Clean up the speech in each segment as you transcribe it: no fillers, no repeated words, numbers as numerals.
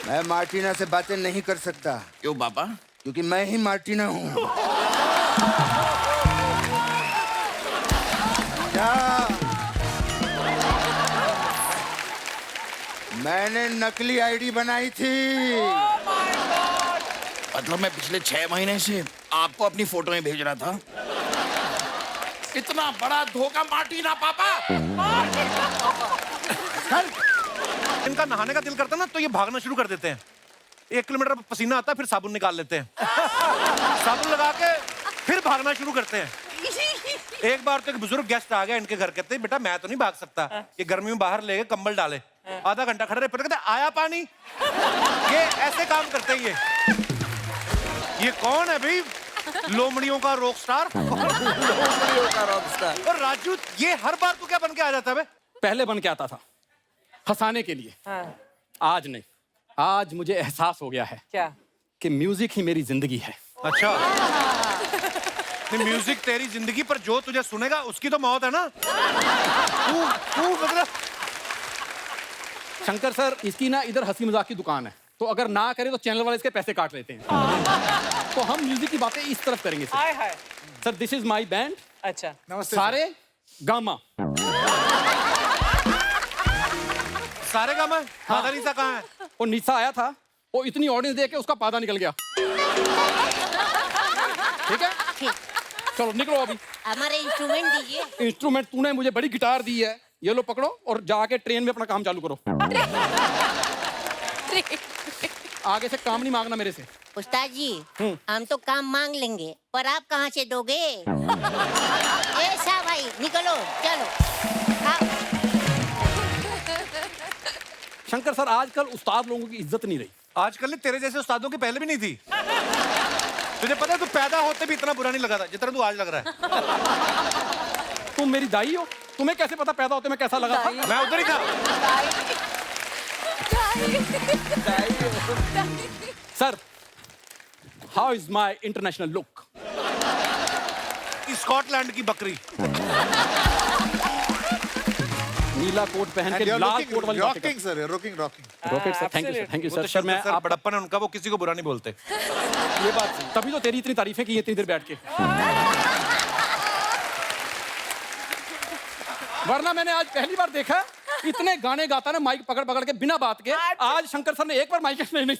मैं मार्टिना से बातें नहीं कर सकता। क्यों पापा? क्योंकि मैं ही मार्टिना हूँ। क्या? मैंने नकली आईडी बनाई थी। मतलब मैं पिछले 6 महीने से आपको अपनी फोटोएं भेज रहा था। इतना बड़ा धोखा मार्टिना पापा। इनका नहाने का दिल करता ना तो ये भागना शुरू कर देते हैं। 1 किलोमीटर पसीना आता है, फिर साबुन निकाल लेते हैं। साबुन लगा के फिर भागना शुरू करते हैं। एक बार तो एक बुजुर्ग गेस्ट आ गया इनके घर, कहते हैं बेटा मैं तो नहीं भाग सकता, ये गर्मी में बाहर ले गए, कंबल डाले, आधा घंटा खड़े रहे, फिर कहते आया पानी। ये ऐसे काम करते हैं। ये कौन है भाई? लोमड़ियों का रॉक स्टार। लोमड़ियों का रॉक स्टार। और राजू, ये हर बार तू क्या बन के आ जाता है? पहले बन के आता था फंसाने के लिए। आज नहीं, आज मुझे एहसास हो गया है क्या? कि म्यूजिक ही मेरी जिंदगी है। अच्छा, नहीं म्यूजिक तेरी जिंदगी, पर जो तुझे सुनेगा उसकी तो मौत है ना। तू मतलब शंकर सर, इसकी ना इधर हंसी मजाक की दुकान है, तो अगर ना करे तो चैनल वाले इसके पैसे काट लेते हैं। तो हम म्यूजिक की बातें इस तरफ करेंगे sir. Hi hi. Sir this is my band. अच्छा, नमस्ते। सारे गामा। सारे काम है। माता नीसा कहाँ है? वो नीसा आया था, वो इतनी ऑडियंस देख के उसका पादा निकल गया। ठीक है, चलो निकलो अभी। हमारे इंस्ट्रूमेंट दीजिए। इंस्ट्रूमेंट तूने मुझे बड़ी गिटार दी है, ये लो पकड़ो और जाके ट्रेन में अपना काम चालू करो। आगे से काम नहीं मांगना मेरे से। उस्ताद जी, हम तो काम मांग लेंगे, पर आप कहाँ से दोगे? ऐसा भाई, निकलो, चलो। आओ। शंकर सर, आजकल उस्ताद लोगों की इज्जत नहीं रही। आजकल ने तेरे जैसे उस्तादों की पहले भी नहीं थी। तुझे पता है तू पैदा होते भी इतना बुरा नहीं लगा था जितना तू आज लग रहा है। तुम मेरी दाई हो, तुम्हें कैसे पता पैदा होते मैं कैसा लगा था? मैं उधर ही था। Sir, how is my international look? Scotland की बकरी। नीला कोट पहन के लाल कोट वाली बातें कर- sir, rocking. Rocket sir, thank you sir, thank you sir. Sir मैं आप बड़प्पन है उनका, वो किसी को बुरा नहीं बोलते। ये बात, तभी तो तेरी इतनी तारीफें की इतनी देर बैठ के। वरना मैंने आज पहली बार देखा इतने गाने गाता ना माइक पकड़ पकड़ के बिना बात के। आज शंकर सर ने एक बार माइक नहीं नहीं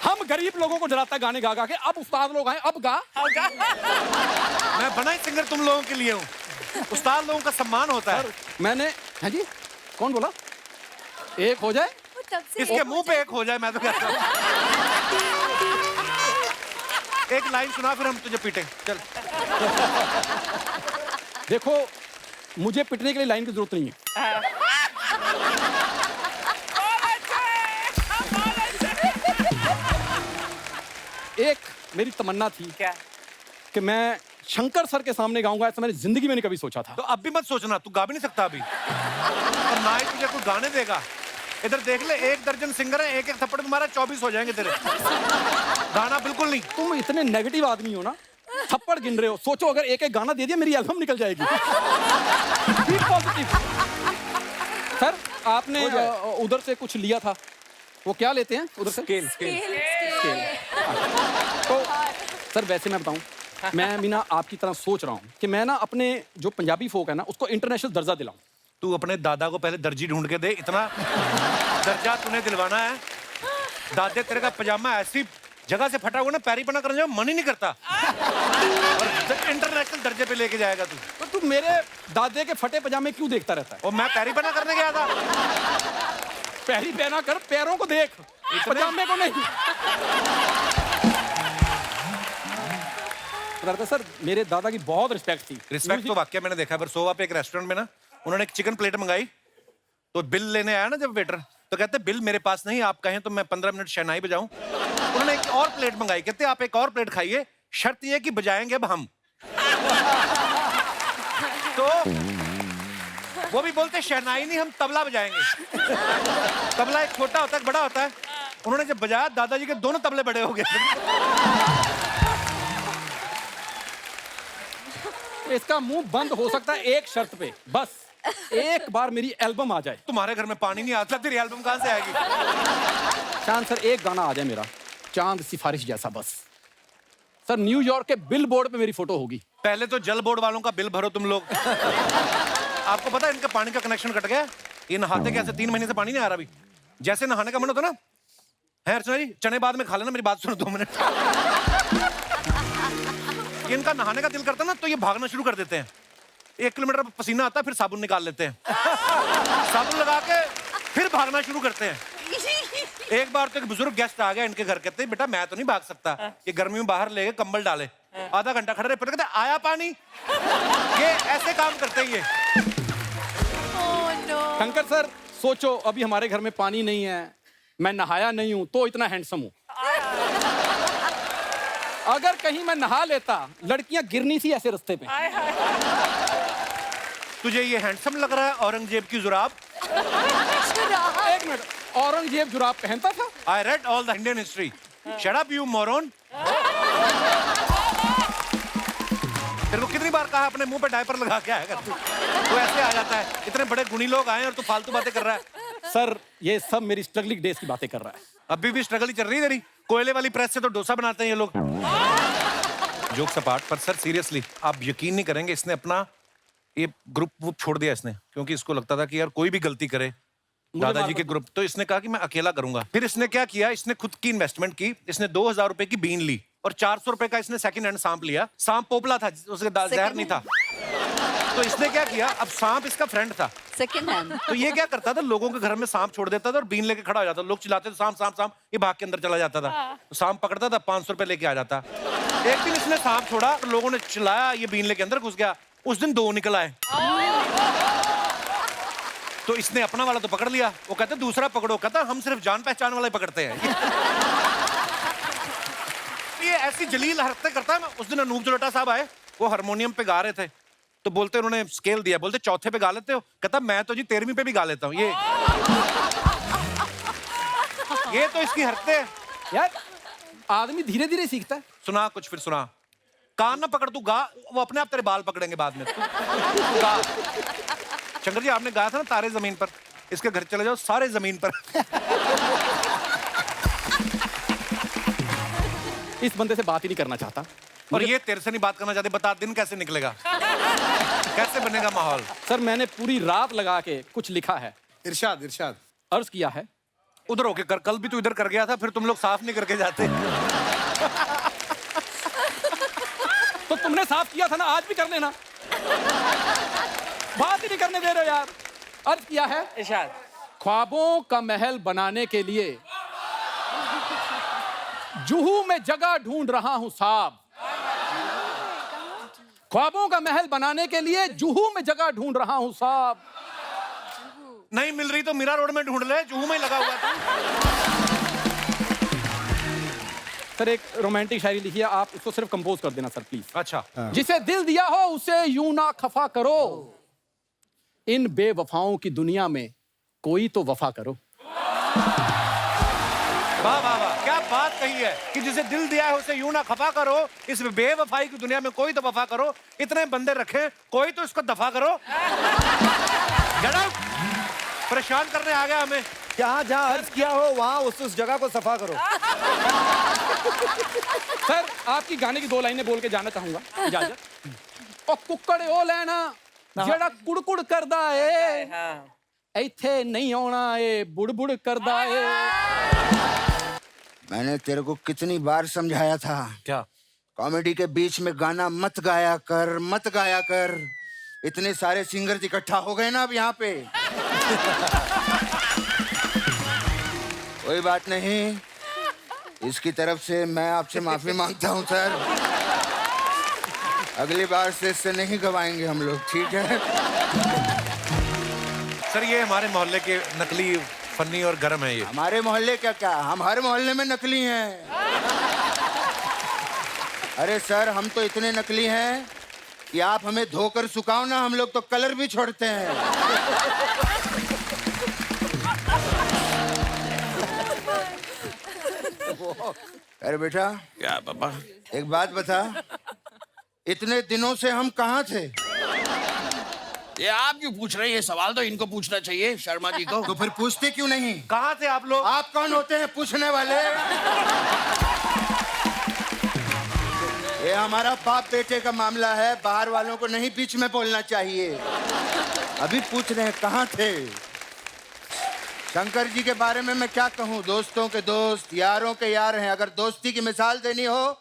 हम गरीब लोगों को डराता गाने गा गा के, अब उस्ताद लोग आए, अब गा। मैं बना ही सिंगर तुम लोगों के लिए हूँ। उस्ताद लोगों का सम्मान होता है। मैंने, हाँ जी, कौन बोला एक हो जाए? इसके मुंह पे एक हो जाए, मैं तो कहता हूँ। एक लाइन सुना फिर हम तुझे पीटें। चल। देखो, मुझे पिटने के लिए लाइन की जरूरत नहीं है। एक मेरी तमन्ना थी क्या? कि मैं शंकर सर के सामने गाऊंगा, ऐसा मैंने जिंदगी में नहीं कभी सोचा था। तो अब भी मत सोचना, तू गा भी नहीं सकता अभी, और ना ही तुझे कोई गाने देगा। इधर देख ले, 1 दर्जन सिंगर है, एक एक थप्पड़ तुम्हारा 24 हो जाएंगे तेरे। गाना बिल्कुल नहीं। तुम इतने नेगेटिव आदमी हो ना, थप्पड़ गिन रहे हो। सोचो अगर एक एक गाना दे दिया मेरी एल्बम निकल जाएगी। B positive. सर आपने उधर से कुछ लिया था, वो क्या लेते हैं उधर से? स्केल। तो सर वैसे मैं बताऊं, मैं भी ना आपकी तरह सोच रहा हूं कि मैं ना अपने जो पंजाबी फोक है ना उसको इंटरनेशनल दर्जा दिलाऊं। तू अपने दादा को पहले दर्जी ढूंढ के दे, इतना दर्जा तूने दिलवाना है। दादे तेरे का पजामा ऐसी जगह से फटा हुआ ना, पैरी पना करने का मन ही नहीं करता, और इंटरनेशनल दर्जे पे लेके जाएगा तू। तो तू मेरे दादे के फटे पजामे क्यों देखता रहता है? और मैं पैरी पना करने गया था। पैरी पहना कर, पैरों को देख, पजामे को नहीं। सर मेरे दादा की बहुत रिस्पेक्ट थी। रिस्पेक्ट तो वाकई मैंने देखा, वर्सोवा पे एक रेस्टोरेंट में ना, उन्होंने एक चिकन प्लेट मंगाई, तो बिल लेने आया ना जब वेटर, तो कहते बिल मेरे पास नहीं, आप कहें तो मैं 15 मिनट शहनाई बजाऊं। उन्होंने एक और प्लेट मंगाई, कहते आप एक और प्लेट खाइए, शर्त ये कि बजाएंगे अब हम। तो वो भी बोलते शहनाई नहीं, हम तबला बजाएंगे। तबला एक छोटा होता है, एक बड़ा होता है। उन्होंने जब बजाया, दादाजी के दोनों तबले बड़े हो गए। इसका मुंह बंद हो सकता है एक शर्त पे, बस एक बार मेरी एल्बम आ जाए। तुम्हारे घर में पानी नहीं आता, तेरी एल्बम कहाँ से आएगी? चांद सर एक गाना आ जाए मेरा, चांद सिफारिश जैसा बस। सर न्यूयॉर्क के बिल बोर्ड पे मेरी फोटो होगी। पहले तो जल बोर्ड वालों का बिल भरो तुम लोग। आपको पता है इनका पानी का कनेक्शन कट गया? ये नहाते कैसे? 3 महीने से पानी नहीं आ रहा अभी। जैसे नहाने का मन होता ना, है अर्चना जी, चने बाद में खा लेना, मेरी बात सुनो 2 मिनट। इनका नहाने का दिल करता ना तो ये भागना शुरू कर देते हैं। 1 किलोमीटर पसीना आता है, फिर साबुन निकाल लेते हैं। साबुन लगा के फिर भागना शुरू करते हैं। एक बार तो एक बुजुर्ग गेस्ट आ गया इनके घर, कहते बेटा मैं तो नहीं भाग सकता, ये गर्मी में बाहर ले गए, कंबल डाले, आधा घंटा खड़े रहे, फिर कहते आया पानी। ये ऐसे काम करते हैं ये। शंकर सर सोचो, अभी हमारे घर में पानी नहीं है, मैं नहाया नहीं हूं तो इतना हैंडसम हूं। अगर कहीं मैं नहा लेता, लड़कियां गिरनी थी ऐसे रास्ते पे। तुझे ये हैंडसम लग रहा है औरंगजेब की जुराब? एक मिनट, औरंगजेब जुराब पहनता था? I read all the Indian history. Shut up, you moron. तेरे को कितनी बार कहा अपने मुंह पे डायपर लगा के आया कर तू ऐसे आ जाता है। इतने बड़े गुणी लोग आए और तू फालतू बातें कर रहा है। सर ये सब मेरी स्ट्रगलिंग डेज की बातें कर रहा है। अभी भी स्ट्रगल ही चल रही है तेरी। कोयले वाली प्रेस से तो डोसा बनाते हैं ये लोग। जोक्स अपार्ट, पर सर सीरियसली आप यकीन नहीं करेंगे, इसने अपना ये ग्रुप छोड़ दिया इसने, क्योंकि इसको लगता था कि यार कोई भी गलती करे दादाजी के ग्रुप, तो इसने कहा कि मैं अकेला करूंगा। फिर इसने क्या किया, इसने खुद की इन्वेस्टमेंट की, इसने 2000 रुपए की बीन ली और 400 रुपए का इसने सेकंड हैंड सांप लिया। सांप पोपला था, उसके जहर नहीं था। तो इसने क्या किया, अब सांप इसका फ्रेंड था सेकंड हैंड। तो ये क्या करता था, लोगों के घर में सांप छोड़ देता था और बीन लेके खड़ा हो जाता। लोग चिल्लाते थे सांप सांप सांप, ये भाग के अंदर चला जाता था। तो सांप पकड़ता था, 500 रुपए लेके आ जाता। एक दिन इसने सांप छोड़ा तो लोगों ने चिल्लाया, ये बीन लेके अंदर घुस गया। उस दिन 2 निकल आए। तो इसने अपना वाला तो पकड़ लिया, वो कहते दूसरा पकड़ो, कहता हम सिर्फ जान पहचान वाले पकड़ते हैं। ये ऐसी जलील हरकतें करता है। उस दिन अनूप जलोटा साहब आए, वो हारमोनियम पे गा रहे थे, तो बोलते उन्होंने स्केल दिया, बोलते चौथे पे गा लेते हो? कहता मैं तो जी 13वीं पे भी गा लेता हूँ। ये तो इसकी हरकतें हैं यार। आदमी धीरे धीरे सीखता है। सुना कुछ, फिर सुना। कान ना पकड़, तू गा, वो अपने आप तेरे बाल पकड़ेंगे बाद में। तू गा। शंकर जी आपने गाया था ना तारे जमीन पर, इसके घर चले जाओ सारे जमीन पर। इस बंदे से बात ही नहीं करना चाहता। और ये तेरे से नहीं बात करना चाहते, बता दिन कैसे निकलेगा? कैसे बनेगा माहौल? सर मैंने पूरी रात लगा के कुछ लिखा है। इरशाद इरशाद। अर्ज किया है। उधर होके कर, कल भी तू इधर कर गया था, फिर तुम लोग साफ नहीं करके जाते। तो तुमने साफ किया था ना, आज भी कर लेना। बात ही नहीं करने दे रहे यार। अर्ज किया है। इरशाद। ख्वाबों का महल बनाने के लिए जुहू में जगह ढूंढ रहा हूं साहब। ख्वाबों का महल बनाने के लिए जुहू में जगह ढूंढ रहा हूं साहब। नहीं मिल रही तो मीरा रोड में ढूंढ ले, जुहू में लगा हुआ था। सर एक रोमांटिक शायरी लिखी है, आप उसको सिर्फ कंपोज कर देना सर प्लीज। अच्छा। जिसे दिल दिया हो उसे यूं ना खफा करो, इन बेवफाओं की दुनिया में कोई तो वफा करो। वाह वाह वाह, क्या बात कही है कि जिसे दिल दिया है उसे यूं ना खफा करो, इस बेवफाई की दुनिया में कोई तो वफा करो। इतने बंदे रखे, कोई तो इसको दफा करो। परेशान करने आ गया हमें। जहाँ जहाँ अर्ज किया हो वहाँ उस जगह को सफा करो। सर आपकी गाने की 2 लाइनें बोल के जाना चाहूंगा, इजाजत? ओ कुक्कड़ ओ लेना जेड़ा कुड़कुड़ करदा ए, इथे नहीं आना ए बुड़बुड़ करदा ए। मैंने तेरे को कितनी बार समझाया था, क्या? कॉमेडी के बीच में गाना मत गाया कर, मत गाया कर। इतने सारे सिंगर्स इकट्ठा हो गए ना अब यहाँ पे। कोई बात नहीं, इसकी तरफ से मैं आपसे माफी मांगता हूँ सर। अगली बार से इससे नहीं गवाएंगे हम लोग, ठीक है? सर ये हमारे मोहल्ले के नकली फन्नी और गरम है ये। हमारे मोहल्ले क्या, हम हर मोहल्ले में नकली हैं। अरे सर हम तो इतने नकली हैं कि आप हमें धोकर सुखाओ ना, हम लोग तो कलर भी छोड़ते हैं। अरे बेटा, क्या पापा? एक बात बता, इतने दिनों से हम कहाँ थे? ये आप क्यों पूछ रहे हैं? ये सवाल तो इनको पूछना चाहिए, शर्मा जी को। तो फिर पूछते क्यों नहीं? कहाँ थे आप लोग? आप कौन होते हैं पूछने वाले? ये हमारा बाप बेटे का मामला है, बाहर वालों को नहीं बीच में बोलना चाहिए। अभी पूछ रहे हैं कहाँ थे। शंकर जी के बारे में मैं क्या कहूँ, दोस्तों के दोस्त, यारों के यार हैं। अगर दोस्ती की मिसाल देनी हो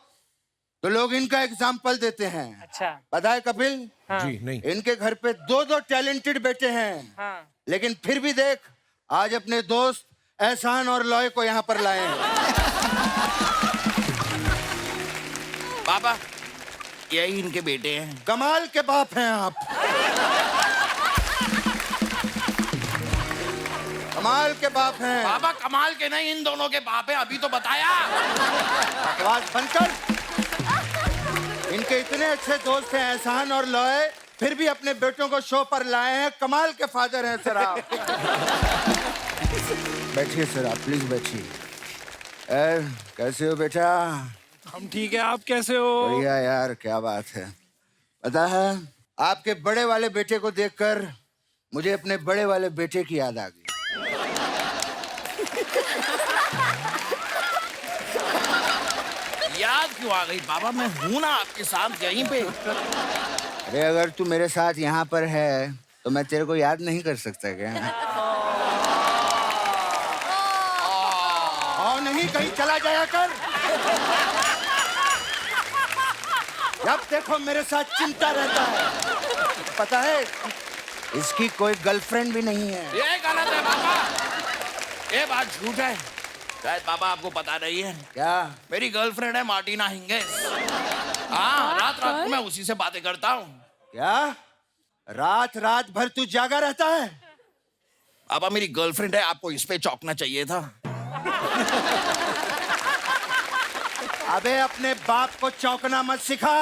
तो लोग इनका एग्जाम्पल देते हैं। अच्छा। पता है कपिल? हाँ। जी नहीं। इनके घर पे दो टैलेंटेड बेटे हैं। हाँ। लेकिन फिर भी देख, आज अपने दोस्त एहसान और लॉय को यहाँ पर लाए हैं। पापा, यही इनके बेटे हैं। कमाल के बाप हैं आप, कमाल के बाप हैं। पापा कमाल के नहीं, इन दोनों के बाप है, अभी तो बताया। बकवास बंद कर। इनके इतने अच्छे दोस्त हैं एहसान और लॉय, फिर भी अपने बेटों को शो पर लाए हैं। कमाल के फादर हैं सर आप। बैठिए सर, आप प्लीज बैठिए। कैसे हो बेटा? हम ठीक है, आप कैसे हो? बढ़िया यार, क्या बात है। पता है, आपके बड़े वाले बेटे को देखकर मुझे अपने बड़े वाले बेटे की याद आ गई। याद क्यों आ गई पापा? मैं हूं ना आपके साथ यहीं पे। अरे अगर तू मेरे साथ यहाँ पर है तो मैं तेरे को याद नहीं कर सकता क्या? और नहीं कहीं चला जाया कर। जब देखो मेरे साथ चिंता रहता है। पता है, इसकी कोई गर्लफ्रेंड भी नहीं है। ये गलत है पापा, ये बात झूठ है। शायद पापा आपको पता नहीं है, क्या? मेरी गर्लफ्रेंड है मार्टिना हिंगेस। हाँ, रात रात को मैं उसी से बातें करता हूँ। क्या रात रात भर तू जागा रहता है? पापा मेरी गर्लफ्रेंड है, आपको इस पे चौंकना चाहिए था। अबे अपने बाप को चौंकना मत सिखा।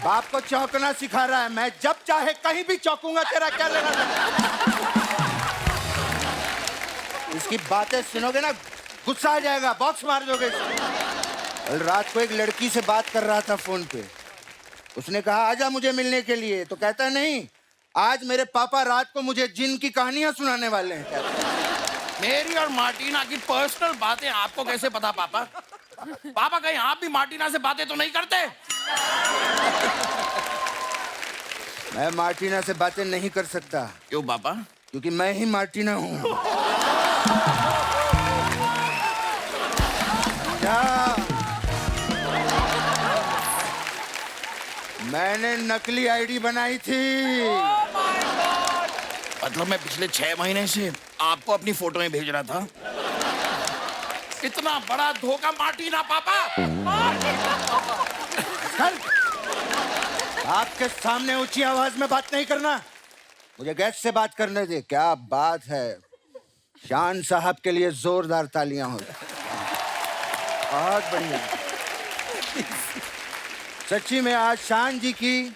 बाप को चौंकना सिखा रहा है। मैं जब चाहे कहीं भी चौंकूंगा, तेरा क्या लेना देना? इसकी बातें सुनोगे ना, गुस्सा आ जाएगा, बॉक्स मार दोगे। कल रात को एक लड़की से बात कर रहा था फोन पे। उसने कहा आजा मुझे मिलने के लिए, तो कहता नहीं, आज मेरे पापा रात को मुझे जिन की कहानियां सुनाने वाले हैं। मेरी और मार्टिना की पर्सनल बातें आपको कैसे पता पापा? पापा कहीं आप भी मार्टिना से बातें तो नहीं करते? मैं मार्टिना से बातें नहीं कर सकता। क्यों पापा? क्योंकि मैं ही मार्टिना हूँ। क्या? मैंने नकली आईडी बनाई थी। मतलब मैं पिछले 6 महीने से आपको अपनी फोटोएं भेज रहा था। इतना बड़ा धोखा मार्टिना पापा। चल, आपके सामने ऊंची आवाज में बात नहीं करना। मुझे गैस से बात करने दे। क्या बात है। शान साहब के लिए जोरदार तालियां हो। बहुत बढ़िया। सच्ची में आज शान जी की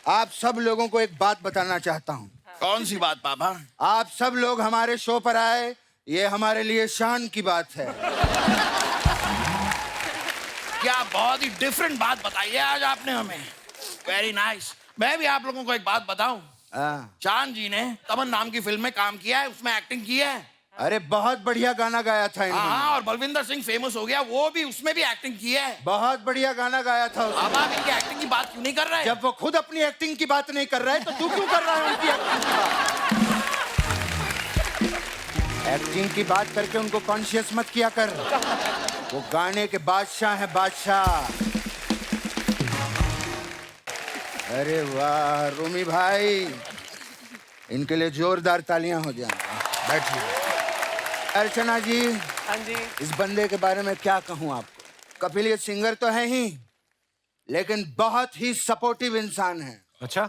आप सब लोगों को एक बात बताना चाहता हूँ। कौन सी बात पापा? आप सब लोग हमारे शो पर आए, ये हमारे लिए शान की बात है। क्या बहुत ही डिफरेंट बात बताई है आज आपने हमें। Very nice. मैं भी आप लोगों को एक बात बताऊं। शान जी ने तमन नाम की फिल्म में काम किया है, उसमें एक्टिंग की है। अरे बहुत बढ़िया गाना गाया था इन्होंने। हाँ, और बलविंदर सिंह फेमस हो गया, वो भी उसमें भी एक्टिंग की है। बहुत बढ़िया गाना गाया था उसने। अब आप इनकी एक्टिंग की बात क्यों नहीं कर रहे? जब वो खुद अपनी एक्टिंग की बात नहीं कर रहा है तो तू क्यों कर रहा है उनकी एक्टिंग की बात? एक्टिंग की बात करके उनको कॉन्शियस मत किया कर। वो गाने के बादशाह हैं, बादशाह। अरे वाह रूमी भाई, इनके लिए जोरदार तालियां हो जाएं। बैठिए। अर्चना जी, हाँ जी। इस बंदे के बारे में क्या कहूं आपको? कपिल ये सिंगर तो है ही, लेकिन बहुत ही सपोर्टिव इंसान है। अच्छा।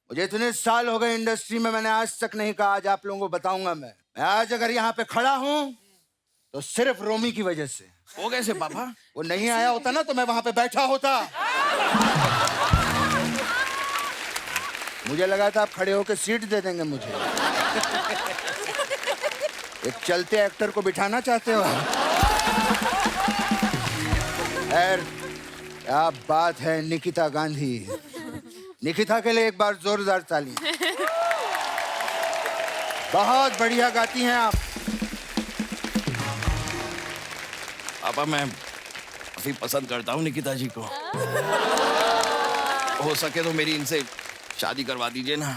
मुझे इतने साल हो गए इंडस्ट्री में, मैंने आज तक नहीं कहा। आज आप लोगों को बताऊंगा। मैं आज अगर यहाँ पे खड़ा हूँ तो सिर्फ रोमी की वजह से। वो कैसे पापा? वो नहीं आया होता ना तो मैं वहां पे बैठा होता। मुझे लगा था आप खड़े होकर सीट दे देंगे मुझे। एक चलते एक्टर को बिठाना चाहते हो? खैर, क्या बात है निकिता गांधी। निकिता के लिए एक बार जोरदार ताली। बहुत बढ़िया गाती हैं आप। पापा मैं काफी पसंद करता हूँ निकिता जी को। हो सके तो मेरी इनसे शादी करवा दीजिए ना।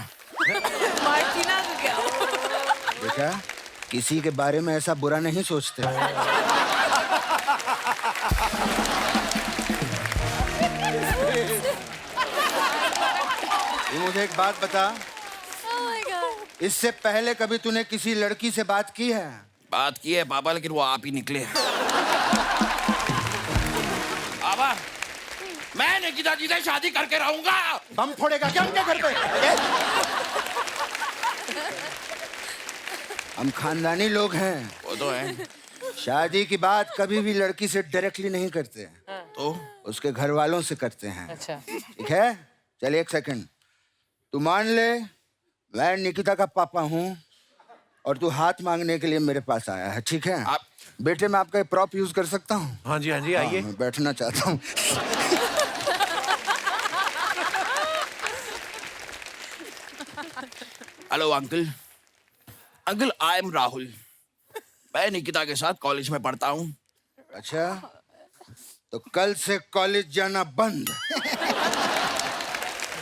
मार्टिना को क्या? बेटा, किसी के बारे में ऐसा बुरा नहीं सोचते। तू मुझे एक बात बता, Oh my God. इससे पहले कभी तूने किसी लड़की से बात की है? बात की है पापा, लेकिन वो आप ही निकले। पापा, मैं निकिता जी से शादी करके रहूंगा। बम फोड़ेगा क्या उनके घर पे? हम खानदानी लोग हैं। वो तो है। शादी की बात कभी भी लड़की से डायरेक्टली नहीं करते, तो उसके घर वालों से करते हैं। अच्छा। ठीक है? चल एक सेकंड, तू मान ले मैं निकिता का पापा हूँ और तू हाथ मांगने के लिए मेरे पास आया है, ठीक है? आप बेटे, मैं आपका प्रॉप यूज कर सकता हूँ? हाँ जी आइए। मैं बैठना चाहता हूँ। Hello uncle. Uncle, I am Rahul. मैं निकिता के साथ कॉलेज में पढ़ता हूँ। अच्छा, तो कल से कॉलेज जाना बंद।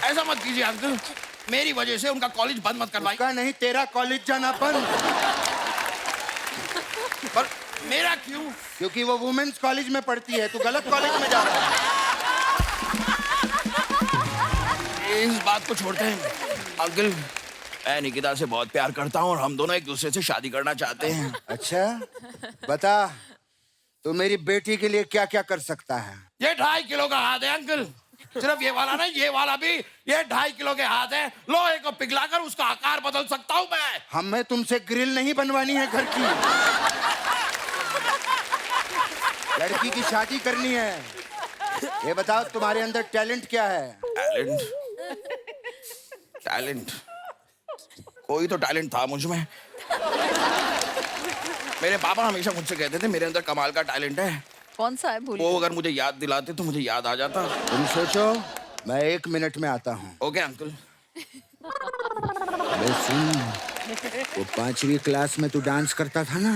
ऐसा मत कीजिए अंकल, मेरी वजह से उनका कॉलेज बंद मत करवाइए। उसका नहीं, तेरा कॉलेज जाना बंद। पर मेरा क्यों? क्योंकि वो वुमेन्स कॉलेज में पढ़ती है, तू गलत कॉलेज में जा रहा है। इस बात को छोड़ते हैं अंकल। मैं निकिता से बहुत प्यार करता हूँ और हम दोनों एक दूसरे से शादी करना चाहते हैं। अच्छा, बता तू मेरी बेटी के लिए क्या क्या कर सकता है? ये 2.5 किलो का हाथ है अंकल। सिर्फ ये वाला नहीं, ये वाला भी। ये 2.5 किलो के हाथ है। लोहे को पिघलाकर उसका आकार बदल सकता हूँ मैं। हमें तुमसे ग्रिल नहीं बनवानी है घर की। लड़की की शादी करनी है। ये बताओ तुम्हारे अंदर टैलेंट क्या है? टैलेंट? टैलेंट? कोई तो टैलेंट था मुझ में। मेरे पापा हमेशा मुझसे कहते थे मेरे अंदर कमाल का टैलेंट है। कौन सा है? भूलिए। वो अगर मुझे याद दिलाते तो मुझे याद आ जाता। तुम सोचो, मैं 1 मिनट में आता हूँ। Okay uncle. अबे सुन, वो 5वीं क्लास में तू डांस करता था ना,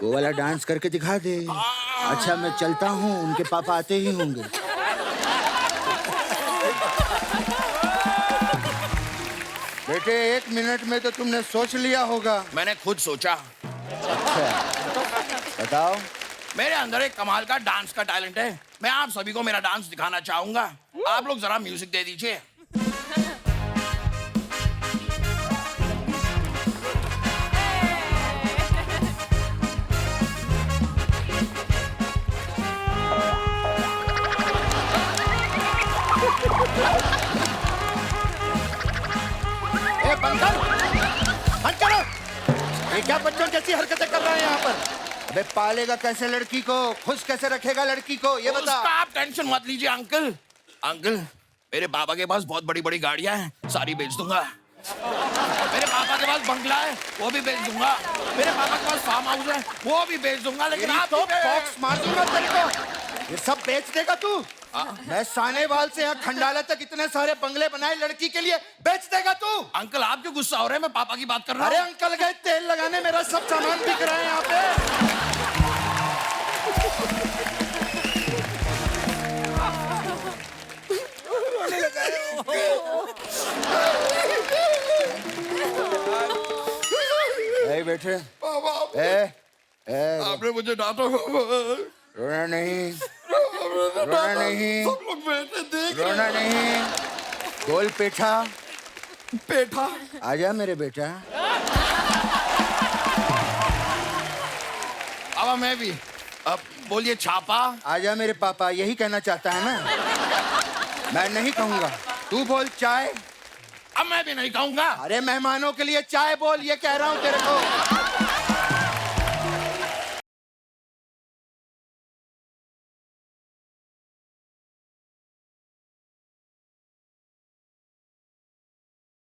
वो वाला डांस करके दिखा दे। अच्छा, मैं चलता हूँ, उनके पापा आते ही होंगे। बेटे, 1 मिनट में तो तुमने सोच लिया होगा। मैंने खुद सोचा। अच्छा, बताओ। मेरे अंदर एक कमाल का डांस का टैलेंट है। मैं आप सभी को मेरा डांस दिखाना चाहूंगा। आप लोग जरा म्यूजिक दे दीजिए। ए, बंद कर! बंद करो! ये क्या बच्चों जैसी हरकतें कर रहे हैं यहाँ पर? अबे पालेगा कैसे लड़की को? खुश कैसे रखेगा लड़की को? ये बता। उसका आप टेंशन मत लीजिए अंकल। अंकल, मेरे पापा के पास बहुत बड़ी बड़ी गाड़ियां हैं, सारी बेच दूंगा। मेरे पापा के पास बंगला है, वो भी बेच दूंगा। मेरे पापा के पास फार्म हाउस है, वो भी बेच दूंगा। लेकिन आप तो बॉक्स मार दूंगा तेरे को। ये सब बेच देगा तू? मैं सानेवाल से यहाँ खंडाला तक इतने सारे बंगले बनाए लड़की के लिए, बेच देगा तू? अंकल, आप क्यों गुस्सा हो रहे हैं? मैं पापा की बात कर रहा हूँ। अरे अंकल गए तेल लगाने, मेरा सब सामान बिक रहा है यहाँ पे। ए बेटे, आपने मुझे डांटा। रोना नहीं, रोना नहीं, सब लोग बैठे देख रहे रोना नहीं। गोल पेठा, पेठा। आजा मेरे बेटा। अब मैं भी। अब बोलिए छापा। आजा मेरे पापा, यही कहना चाहता है ना? मैं नहीं कहूंगा, तू बोल चाय। अब मैं भी नहीं कहूंगा। अरे मेहमानों के लिए चाय बोल, ये कह रहा हूँ तेरे को।